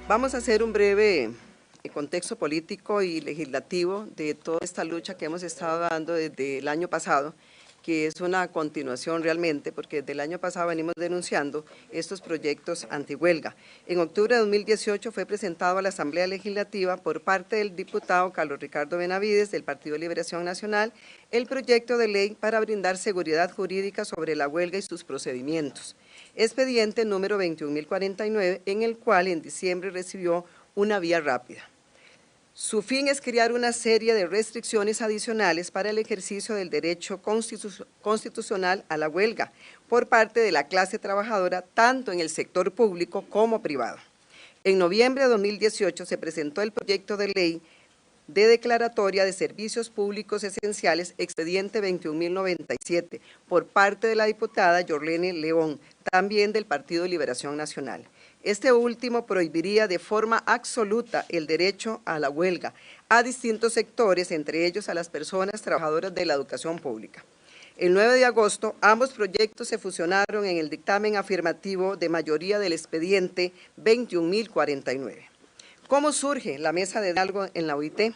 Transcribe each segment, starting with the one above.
Vamos a hacer un breve contexto político y legislativo de toda esta lucha que hemos estado dando desde el año pasado, que es una continuación realmente, porque desde el año pasado venimos denunciando estos proyectos antihuelga. En octubre de 2018 fue presentado a la Asamblea Legislativa por parte del diputado Carlos Ricardo Benavides del Partido de Liberación Nacional el proyecto de ley para brindar seguridad jurídica sobre la huelga y sus procedimientos. Expediente número 21.049, en el cual en diciembre recibió una vía rápida. Su fin es crear una serie de restricciones adicionales para el ejercicio del derecho constitucional a la huelga por parte de la clase trabajadora, tanto en el sector público como privado. En noviembre de 2018 se presentó el proyecto de ley de declaratoria de servicios públicos esenciales, expediente 21.097, por parte de la diputada Yorlene León, también del Partido de Liberación Nacional. Este último prohibiría de forma absoluta el derecho a la huelga a distintos sectores, entre ellos a las personas trabajadoras de la educación pública. El 9 de agosto, ambos proyectos se fusionaron en el dictamen afirmativo de mayoría del expediente 21.049. ¿Cómo surge la mesa de diálogo en la OIT?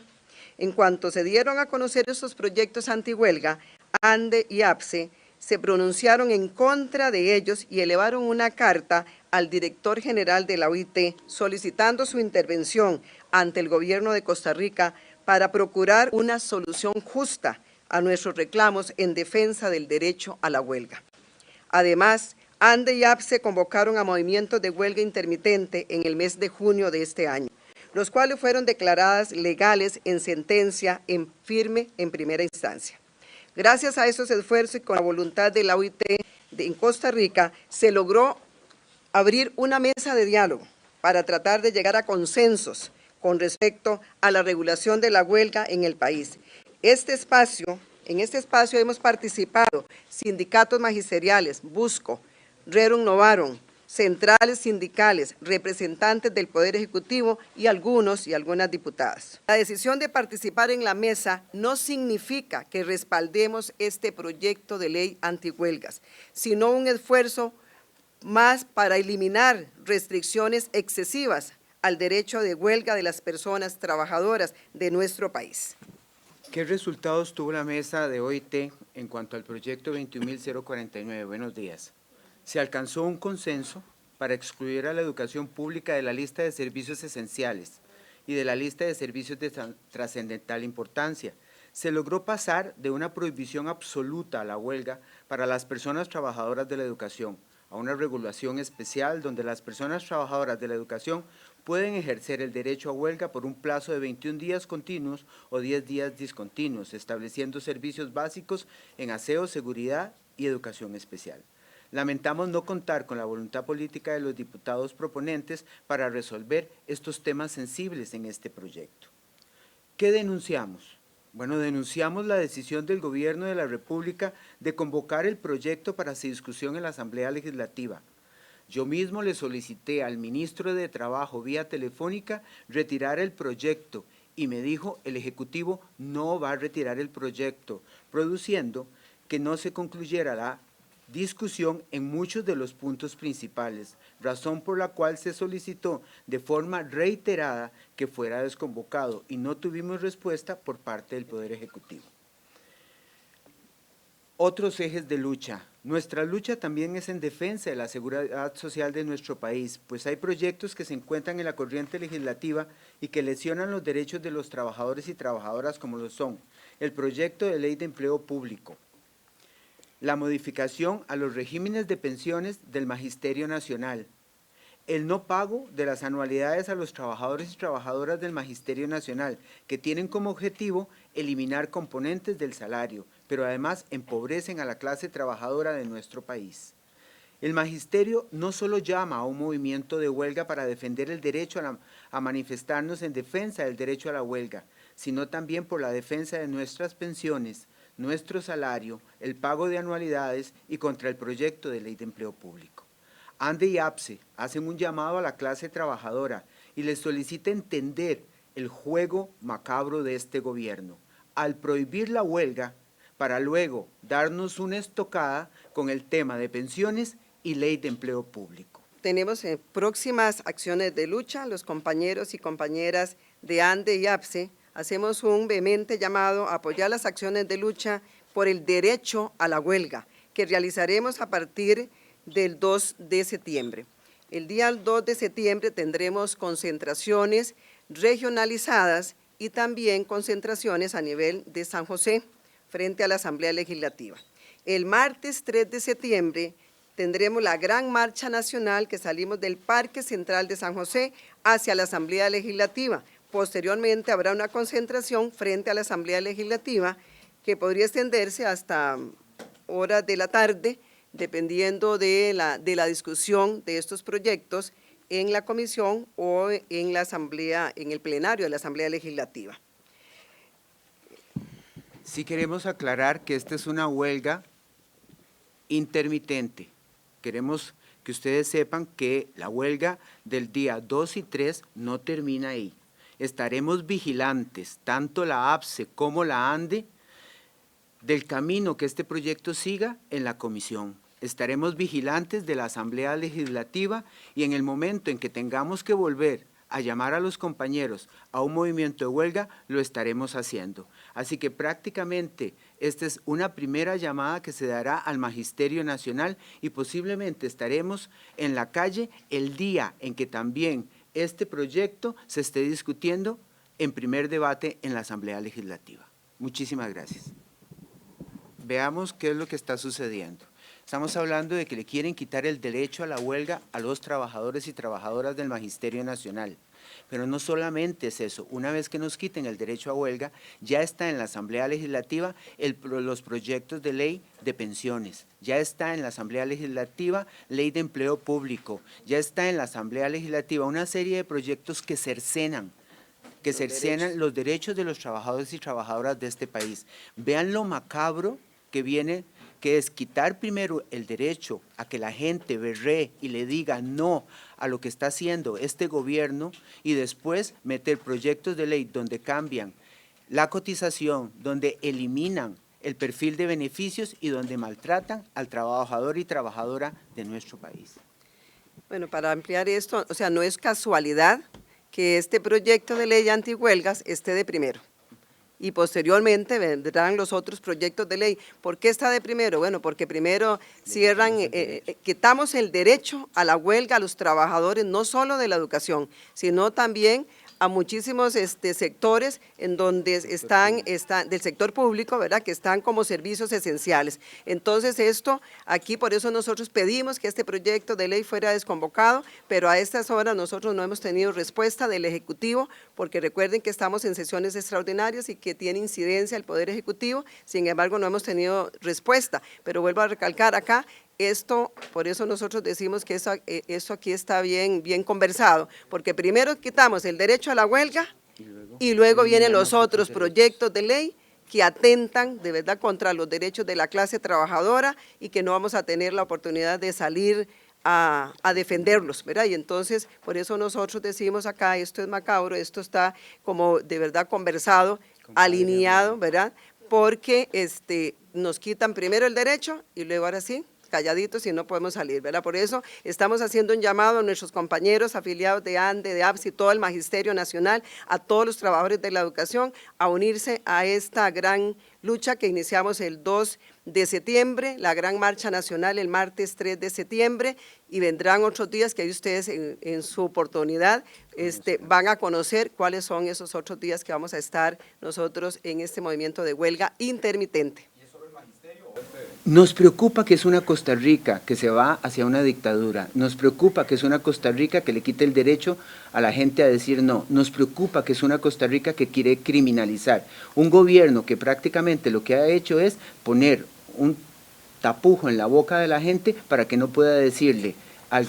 En cuanto se dieron a conocer estos proyectos antihuelga, ANDE y APSE se pronunciaron en contra de ellos y elevaron una carta al director general de la OIT solicitando su intervención ante el gobierno de Costa Rica para procurar una solución justa a nuestros reclamos en defensa del derecho a la huelga. Además, ANDE y APSE convocaron a movimientos de huelga intermitente en el mes de junio de este año, los cuales fueron declaradas legales en sentencia en firme en primera instancia. Gracias a esos esfuerzos y con la voluntad de la OIT en Costa Rica, se logró abrir una mesa de diálogo para tratar de llegar a consensos con respecto a la regulación de la huelga en el país. En este espacio hemos participado sindicatos magisteriales, Busco, Rerum Novarum, centrales sindicales, representantes del Poder Ejecutivo y algunas diputadas. La decisión de participar en la mesa no significa que respaldemos este proyecto de ley antihuelgas, sino un esfuerzo más para eliminar restricciones excesivas al derecho de huelga de las personas trabajadoras de nuestro país. ¿Qué resultados tuvo la mesa de OIT en cuanto al proyecto 21.049? Buenos días. Se alcanzó un consenso para excluir a la educación pública de la lista de servicios esenciales y de la lista de servicios de trascendental importancia. Se logró pasar de una prohibición absoluta a la huelga para las personas trabajadoras de la educación a una regulación especial donde las personas trabajadoras de la educación pueden ejercer el derecho a huelga por un plazo de 21 días continuos o 10 días discontinuos, estableciendo servicios básicos en aseo, seguridad y educación especial. Lamentamos no contar con la voluntad política de los diputados proponentes para resolver estos temas sensibles en este proyecto. ¿Qué denunciamos? Bueno, denunciamos la decisión del Gobierno de la República de convocar el proyecto para su discusión en la Asamblea Legislativa. Yo mismo le solicité al ministro de Trabajo vía telefónica retirar el proyecto y me dijo el Ejecutivo no va a retirar el proyecto, produciendo que no se concluyera la discusión en muchos de los puntos principales, razón por la cual se solicitó de forma reiterada que fuera desconvocado y no tuvimos respuesta por parte del Poder Ejecutivo. Otros ejes de lucha. Nuestra lucha también es en defensa de la seguridad social de nuestro país, pues hay proyectos que se encuentran en la corriente legislativa y que lesionan los derechos de los trabajadores y trabajadoras como lo son el proyecto de ley de empleo público, la modificación a los regímenes de pensiones del Magisterio Nacional, el no pago de las anualidades a los trabajadores y trabajadoras del Magisterio Nacional, que tienen como objetivo eliminar componentes del salario, pero además empobrecen a la clase trabajadora de nuestro país. El Magisterio no solo llama a un movimiento de huelga para defender el derecho a manifestarnos en defensa del derecho a la huelga, sino también por la defensa de nuestras pensiones, nuestro salario, el pago de anualidades y contra el proyecto de ley de empleo público. ANDE y APSE hacen un llamado a la clase trabajadora y les solicita entender el juego macabro de este gobierno, al prohibir la huelga para luego darnos una estocada con el tema de pensiones y ley de empleo público. tenemos próximas acciones de lucha. Los compañeros y compañeras de ANDE y APSE hacemos un vehemente llamado a apoyar las acciones de lucha por el derecho a la huelga, que realizaremos a partir del 2 de septiembre. El día 2 de septiembre tendremos concentraciones regionalizadas y también concentraciones a nivel de San José frente a la Asamblea Legislativa. El martes 3 de septiembre tendremos la gran marcha nacional que salimos del Parque Central de San José hacia la Asamblea Legislativa. Posteriormente habrá una concentración frente a la Asamblea Legislativa que podría extenderse hasta horas de la tarde, dependiendo de la discusión de estos proyectos en la comisión o en la asamblea, en el plenario de la Asamblea Legislativa. Sí queremos aclarar que esta es una huelga intermitente. Queremos que ustedes sepan que la huelga del día 2 y 3 no termina ahí. Estaremos vigilantes, tanto la APSE como la ANDE, del camino que este proyecto siga en la comisión. Estaremos vigilantes de la Asamblea Legislativa y en el momento en que tengamos que volver a llamar a los compañeros a un movimiento de huelga, lo estaremos haciendo. Así que prácticamente esta es una primera llamada que se dará al Magisterio Nacional y posiblemente estaremos en la calle el día en que también este proyecto se esté discutiendo en primer debate en la Asamblea Legislativa. Muchísimas gracias. Veamos qué es lo que está sucediendo. Estamos hablando de que le quieren quitar el derecho a la huelga a los trabajadores y trabajadoras del Magisterio Nacional. Pero no solamente es eso, una vez que nos quiten el derecho a huelga, ya está en la Asamblea Legislativa los proyectos de ley de pensiones, ya está en la Asamblea Legislativa ley de empleo público, ya está en la Asamblea Legislativa una serie de proyectos que cercenan los derechos de los trabajadores y trabajadoras de este país. Vean lo macabro que viene, que es quitar primero el derecho a que la gente berree y le diga no a lo que está haciendo este gobierno y después meter proyectos de ley donde cambian la cotización, donde eliminan el perfil de beneficios y donde maltratan al trabajador y trabajadora de nuestro país. Bueno, para ampliar esto, o sea, no es casualidad que este proyecto de ley antihuelgas esté de primero. Y posteriormente vendrán los otros proyectos de ley. ¿Por qué está de primero? Bueno, porque primero quitamos el derecho a la huelga a los trabajadores, no solo de la educación, sino también a muchísimos sectores en donde están del sector público, ¿verdad?, que están como servicios esenciales. Entonces aquí por eso nosotros pedimos que este proyecto de ley fuera desconvocado, pero a estas horas nosotros no hemos tenido respuesta del Ejecutivo, porque recuerden que estamos en sesiones extraordinarias y que tiene incidencia el Poder Ejecutivo, sin embargo no hemos tenido respuesta, pero vuelvo a recalcar acá, por eso nosotros decimos que eso aquí está bien conversado, porque primero quitamos el derecho a la huelga y luego vienen los otros proyectos de ley que atentan de verdad contra los derechos de la clase trabajadora y que no vamos a tener la oportunidad de salir a defenderlos, ¿verdad? Y entonces, por eso nosotros decimos acá, esto es macabro, esto está como de verdad conversado, alineado, ¿verdad? Porque nos quitan primero el derecho y luego ahora sí, calladitos y no podemos salir, ¿verdad? Por eso estamos haciendo un llamado a nuestros compañeros afiliados de ANDE, de APSE y todo el Magisterio Nacional, a todos los trabajadores de la educación, a unirse a esta gran lucha que iniciamos el 2 de septiembre, la gran marcha nacional el martes 3 de septiembre y vendrán otros días que ahí ustedes en su oportunidad van a conocer cuáles son esos otros días que vamos a estar nosotros en este movimiento de huelga intermitente. Nos preocupa que es una Costa Rica que se va hacia una dictadura, nos preocupa que es una Costa Rica que le quite el derecho a la gente a decir no, nos preocupa que es una Costa Rica que quiere criminalizar, un gobierno que prácticamente lo que ha hecho es poner un tapujo en la boca de la gente para que no pueda decirle al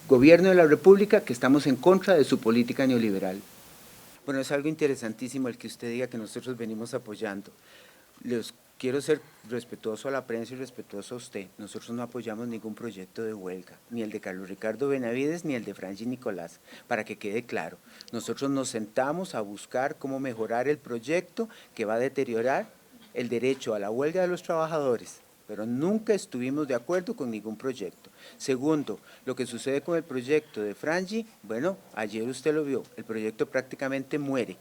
gobierno de la República que estamos en contra de su política neoliberal. Bueno, es algo interesantísimo el que usted diga que nosotros venimos apoyando. Quiero ser respetuoso a la prensa y respetuoso a usted. Nosotros no apoyamos ningún proyecto de huelga, ni el de Carlos Ricardo Benavides, ni el de Franji Nicolás, para que quede claro. Nosotros nos sentamos a buscar cómo mejorar el proyecto que va a deteriorar el derecho a la huelga de los trabajadores pero nunca estuvimos de acuerdo con ningún proyecto. Segundo, lo que sucede con el proyecto de Frangi, bueno, ayer usted lo vio, el proyecto prácticamente muere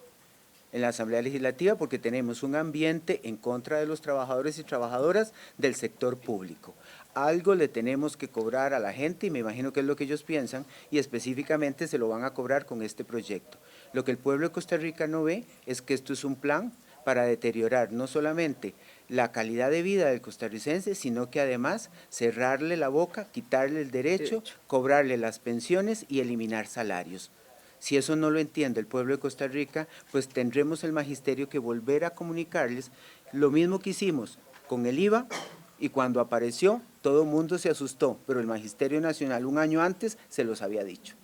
en la Asamblea Legislativa porque tenemos un ambiente en contra de los trabajadores y trabajadoras del sector público. Algo le tenemos que cobrar a la gente y me imagino que es lo que ellos piensan y específicamente se lo van a cobrar con este proyecto. Lo que el pueblo de Costa Rica no ve es que esto es un plan para deteriorar no solamente la calidad de vida del costarricense, sino que además cerrarle la boca, quitarle el derecho, cobrarle las pensiones y eliminar salarios. Si eso no lo entiende el pueblo de Costa Rica, pues tendremos el magisterio que volver a comunicarles lo mismo que hicimos con el IVA, y cuando apareció todo el mundo se asustó, pero el Magisterio Nacional un año antes se los había dicho.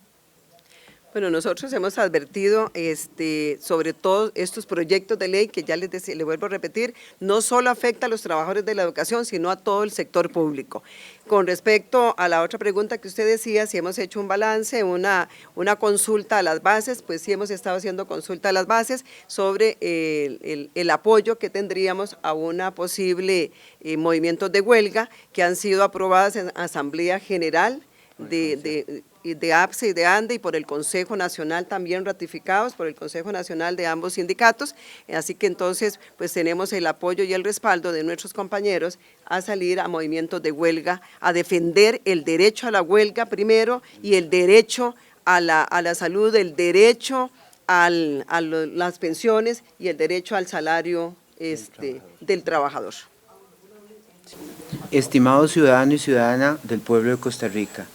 Bueno, nosotros hemos advertido sobre todos estos proyectos de ley que ya les decía, le vuelvo a repetir, no solo afecta a los trabajadores de la educación, sino a todo el sector público. Con respecto a la otra pregunta que usted decía, si hemos hecho un balance, una consulta a las bases, pues sí hemos estado haciendo consulta a las bases sobre el apoyo que tendríamos a una posible movimientos de huelga que han sido aprobadas en Asamblea General de APSE y de ANDE y por el Consejo Nacional también ratificados por el Consejo Nacional de ambos sindicatos, así que entonces pues tenemos el apoyo y el respaldo de nuestros compañeros a salir a movimientos de huelga, a defender el derecho a la huelga primero y el derecho a la salud, el derecho a las pensiones y el derecho al salario del trabajador. Estimado ciudadano y ciudadana del pueblo de Costa Rica,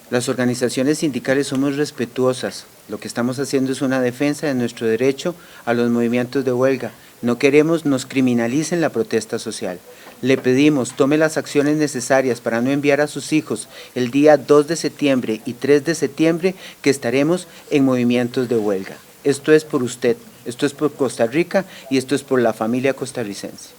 las organizaciones sindicales somos respetuosas. Lo que estamos haciendo es una defensa de nuestro derecho a los movimientos de huelga. No queremos nos criminalicen la protesta social. Le pedimos tome las acciones necesarias para no enviar a sus hijos el día 2 de septiembre y 3 de septiembre que estaremos en movimientos de huelga. Esto es por usted, esto es por Costa Rica y esto es por la familia costarricense.